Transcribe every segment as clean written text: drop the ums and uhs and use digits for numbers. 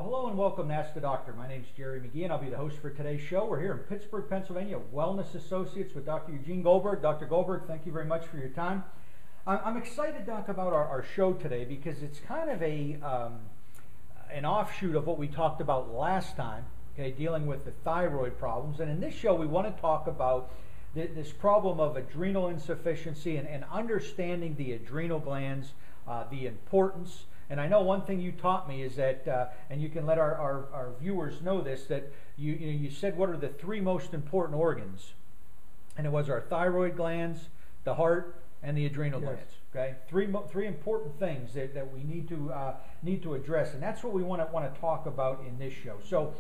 Well, hello and welcome to Ask the Doctor. My name is Jerry McGee and I'll be the host for today's show. We're here in Pittsburgh, Pennsylvania, Wellness Associates with Dr. Eugene Goldberg. Dr. Goldberg, thank you very much for your time. I'm excited, Doc, about our show today because it's kind of an offshoot of what we talked about last time, okay, dealing with the thyroid problems. And in this show, we want to talk about this problem of adrenal insufficiency and understanding the adrenal glands, the importance. And I know one thing you taught me is that, and you can let our viewers know this, that you said what are the three most important organs, and it was our thyroid glands, the heart, and the adrenal glands. Okay, three important things that we need to address, and that's what we want to talk about in this show. So,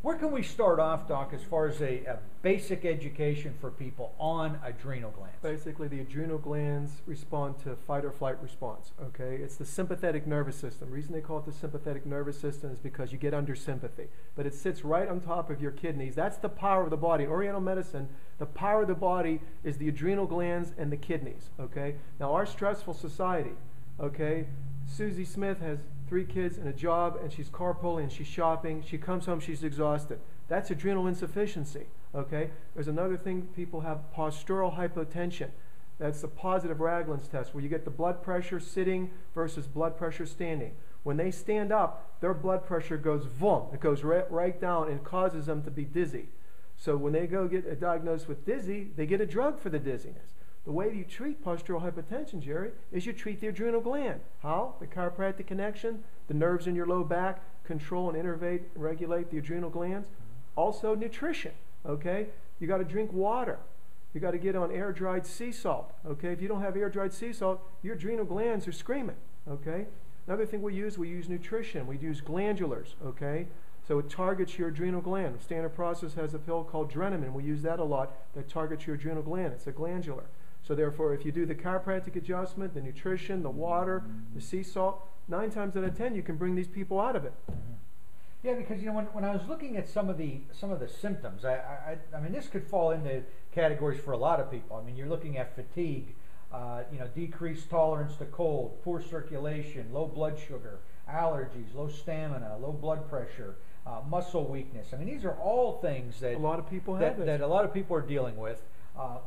where can we start off, Doc, as far as a basic education for people on adrenal glands? Basically, the adrenal glands respond to fight or flight response, okay? It's the sympathetic nervous system. The reason they call it the sympathetic nervous system is because you get under sympathy. But it sits right on top of your kidneys. That's the power of the body. In Oriental medicine, the power of the body is the adrenal glands and the kidneys, okay? Now, our stressful society, okay, Susie Smith has 3 kids and a job, and she's carpooling and she's shopping. She comes home, she's exhausted. That's adrenal insufficiency, okay? There's another thing, people have postural hypotension. That's the positive Ragland's test, where you get the blood pressure sitting versus blood pressure standing. When they stand up, their blood pressure goes boom. It goes right down and causes them to be dizzy. So when they go get diagnosed with dizzy, they get a drug for the dizziness. The way you treat postural hypertension, Jerry, is you treat the adrenal gland. How? The chiropractic connection, the nerves in your low back, control and innervate and regulate the adrenal glands. Also nutrition, okay? You got to drink water. You got to get on air-dried sea salt, okay? If you don't have air-dried sea salt, your adrenal glands are screaming, okay? Another thing we use nutrition. We use glandulars, okay? So it targets your adrenal gland. Standard Process has a pill called Drenamine. We use that a lot that targets your adrenal gland. It's a glandular. So therefore, if you do the chiropractic adjustment, the nutrition, the water, the sea salt, 9 times out of 10, you can bring these people out of it. Mm-hmm. Yeah, because when I was looking at some of the symptoms, I mean, this could fall into categories for a lot of people. I mean, you're looking at fatigue, decreased tolerance to cold, poor circulation, low blood sugar, allergies, low stamina, low blood pressure, muscle weakness. I mean, these are all things that a lot of people that a lot of people are dealing with.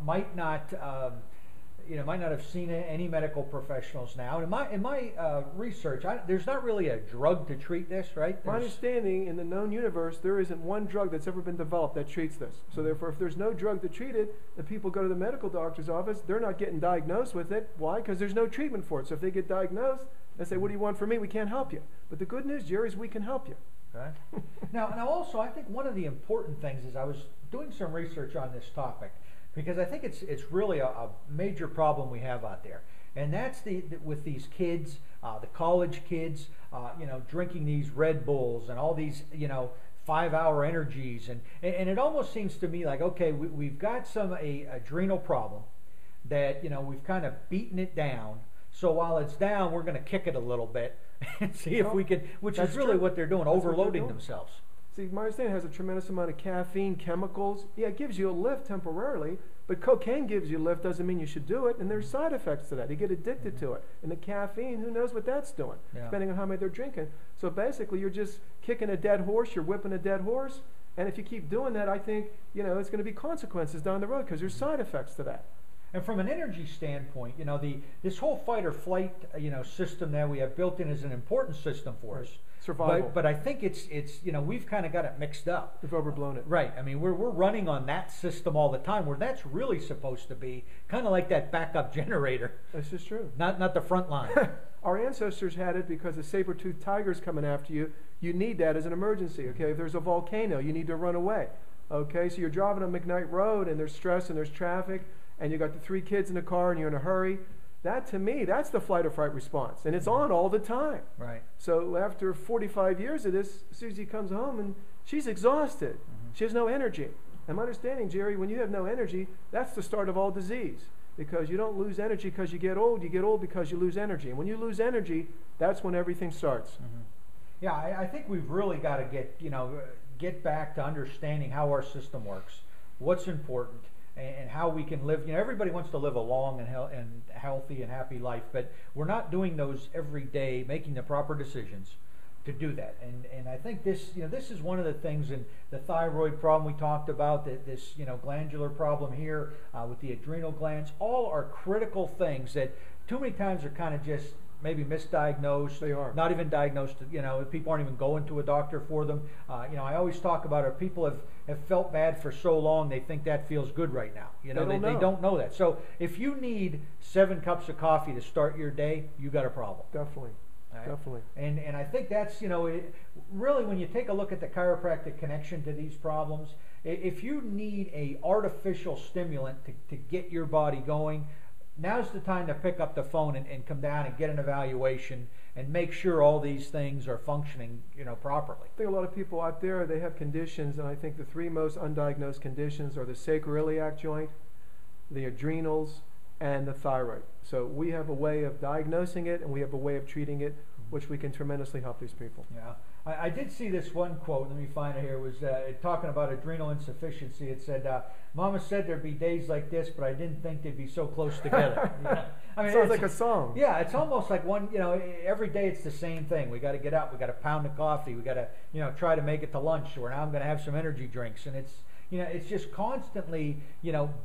Might not have seen any medical professionals now. In my research, there's not really a drug to treat this, right? My understanding, in the known universe, there isn't one drug that's ever been developed that treats this. So therefore, if there's no drug to treat it, the people go to the medical doctor's office, they're not getting diagnosed with it. Why? Because there's no treatment for it. So if they get diagnosed, they say, what do you want from me? We can't help you. But the good news, Jerry, is we can help you. Okay. Now also, I think one of the important things is I was doing some research on this topic, because I think it's really a major problem we have out there, and that's with these kids, the college kids, drinking these Red Bulls and all these 5-hour energies, and it almost seems to me like, okay, we've got a adrenal problem that we've kind of beaten it down. So while it's down, we're going to kick it a little bit and see if we can, which is really what they're doing, overloading themselves. See, my understanding has a tremendous amount of caffeine, chemicals. Yeah, it gives you a lift temporarily, but cocaine gives you a lift doesn't mean you should do it, and there's side effects to that. You get addicted to it. And the caffeine, who knows what that's doing, depending on how many they're drinking. So basically, you're just kicking a dead horse, you're whipping a dead horse, and if you keep doing that, I think, it's going to be consequences down the road, because there's side effects to that. And from an energy standpoint, this whole fight or flight, system that we have built in is an important system for us. Survival. But I think it's we've kind of got it mixed up. We've overblown it. Right. I mean, we're running on that system all the time, where that's really supposed to be kind of like that backup generator. That's just true. Not the front line. Our ancestors had it because a saber-tooth tiger's coming after you. You need that as an emergency. Okay, if there's a volcano, you need to run away. Okay, so you're driving on McKnight Road and there's stress and there's traffic, and you got the 3 kids in the car and you're in a hurry. That, to me, that's the flight or fright response. And it's on all the time. Right. So after 45 years of this, Susie comes home and she's exhausted. She has no energy. And my understanding, Jerry, when you have no energy, that's the start of all disease. Because you don't lose energy because you get old because you lose energy. And when you lose energy, that's when everything starts. Yeah, I think we've really got to get back to understanding how our system works, what's important, and how we can live. Everybody wants to live a long and healthy and happy life, but we're not doing those every day, making the proper decisions to do that. And I think this, this is one of the things in the thyroid problem we talked about, that this, glandular problem here with the adrenal glands, all are critical things that too many times are kind of just maybe misdiagnosed. They are. Not even diagnosed, people aren't even going to a doctor for them. I always talk about it, people have felt bad for so long, they think that feels good right now. They don't know that. So if you need 7 cups of coffee to start your day, you got a problem. Definitely. Right? Definitely. And I think that's, really when you take a look at the chiropractic connection to these problems, if you need a artificial stimulant to get your body going, now's the time to pick up the phone and come down and get an evaluation and make sure all these things are functioning, properly. I think a lot of people out there, they have conditions, and I think the 3 most undiagnosed conditions are the sacroiliac joint, the adrenals, and the thyroid. So we have a way of diagnosing it, and we have a way of treating it, which we can tremendously help these people. Yeah. I did see this one quote, let me find it here, it was talking about adrenal insufficiency. It said, Mama said there'd be days like this, but I didn't think they'd be so close together. I mean, sounds like a song. Yeah, it's almost like one, every day it's the same thing. We got to get up, we got to pound the coffee, we got to, try to make it to lunch, or now I'm going to have some energy drinks. And it's just constantly,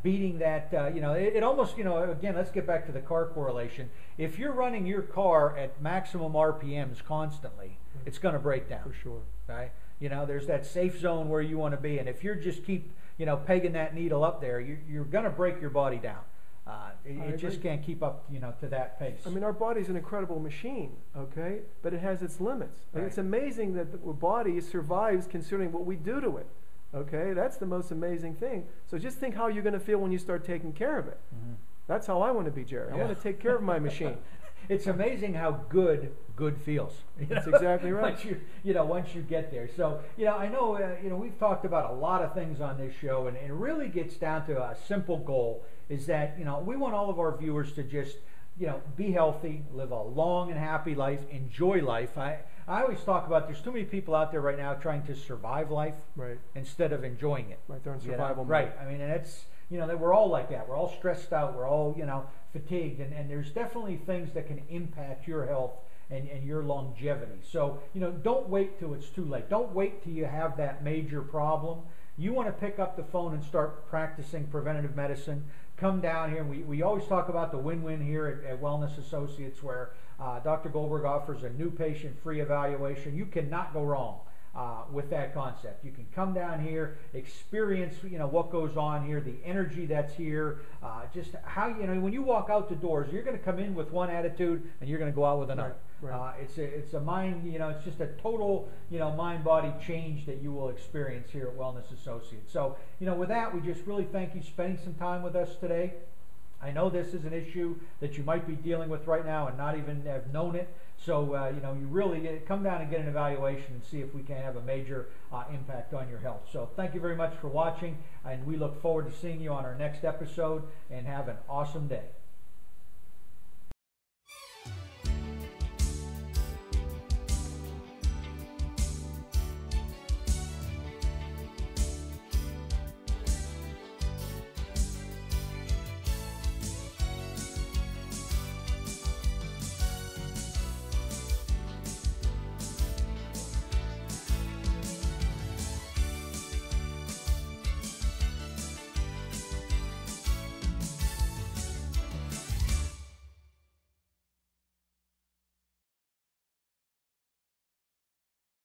beating that, it almost, again, let's get back to the car correlation. If you're running your car at maximum RPMs constantly, it's going to break down. For sure. Right? There's that safe zone where you want to be. And if you just keep, pegging that needle up there, you're going to break your body down. It just can't keep up, to that pace. I mean, our body's an incredible machine, okay? But it has its limits. Like, Right. It's amazing that the body survives considering what we do to it. Okay, that's the most amazing thing. So just think how you're going to feel when you start taking care of it. Mm-hmm. That's how I want to be, Jerry. I want to take care of my machine. It's amazing how good feels. That's exactly right. Once you get there. So, I know, we've talked about a lot of things on this show, and it really gets down to a simple goal, is that, we want all of our viewers to just, be healthy, live a long and happy life, enjoy life. I always talk about there's too many people out there right now trying to survive life Right. instead of enjoying it. Right, they're in survival mode. Right. I mean, and it's, that we're all like that. We're all stressed out. We're all, fatigued. And there's definitely things that can impact your health and your longevity. So, don't wait till it's too late. Don't wait till you have that major problem. You want to pick up the phone and start practicing preventative medicine. Come down here. We always talk about the win-win here at Wellness Associates, where Dr. Goldberg offers a new patient-free evaluation. You cannot go wrong with that concept. You can come down here, experience what goes on here, the energy that's here, just how when you walk out the doors, you're going to come in with one attitude and you're going to go out with another. Right. It's a mind, it's just a total mind-body change that you will experience here at Wellness Associates. So with that, we just really thank you spending some time with us today. I know this is an issue that you might be dealing with right now and not even have known it. So, you really come down and get an evaluation and see if we can have a major impact on your health. So thank you very much for watching, and we look forward to seeing you on our next episode, and have an awesome day.